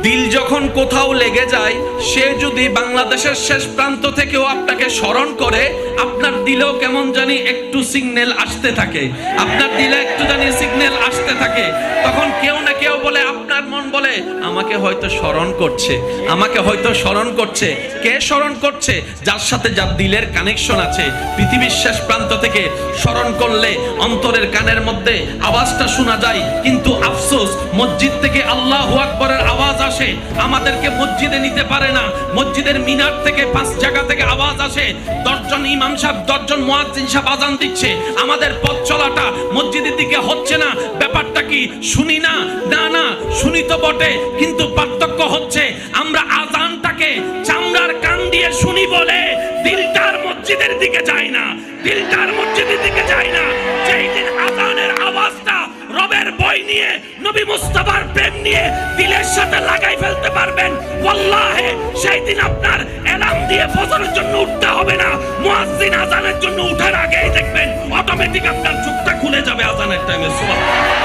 দিল যখন কোথাও লেগে যায়, সে যদি বাংলাদেশের শেষ প্রান্ত থেকেও আপনাকে স্মরণ করে, আপনার দিলেও কেমন জানি একটু সিগন্যাল আসতে থাকে, আপনার দিলে একটু জানি সিগন্যাল আসতে থাকে। তখন কেউ না কেউ বলে, আপনার মন বলে আমাকে হয়তো স্মরণ করছে, আমাকে হয়তো স্মরণ করছে। কে স্মরণ করছে? যার সাথে যার দিলের কানেকশন আছে। পৃথিবীর শেষ প্রান্ত থেকে স্মরণ করলে অন্তরের কানের মধ্যে আওয়াজটা শোনা যায়, কিন্তু আফসোস মসজিদ থেকে আল্লাহু আকবরের আওয়াজ আসে, আমাদেরকে মসজিদে নিতে পারে না। মসজিদের মিনার থেকে 5 জায়গা থেকে আওয়াজ আসে, 10 জন ইমাম সাহেব 10 জন মুয়াজ্জিন সাহেব আযান দিচ্ছে, আমাদের পথ চলাটা মসজিদের দিকে হচ্ছে না। ব্যাপারটা কি? শুনি না? না না, শুনি তো বটে, কিন্তু পার্থক্য হচ্ছে আমরা আযানটাকে চামড়ার কান দিয়ে শুনি বলে দিলটার মসজিদের দিকে যায় না, দিলটার মসজিদের দিকে যায় না। যেই দিন আযানের আওয়াজটা রবের বই নিয়ে, নবী মুস্তাফার প্রেম নিয়ে দিলের সাথে লাগাই ফেলতে পারবেন, ওয়াল্লাহি সেই দিন আপনার এলার্ম দিয়ে ফজরের জন্য উঠতে হবে না। মুয়াজ্জিন আযানের জন্য উঠার আগেই দেখবেন অটোমেটিক আপনার চোখটা খুলে যাবে আযানের টাইমে। সুবহানাল্লাহ।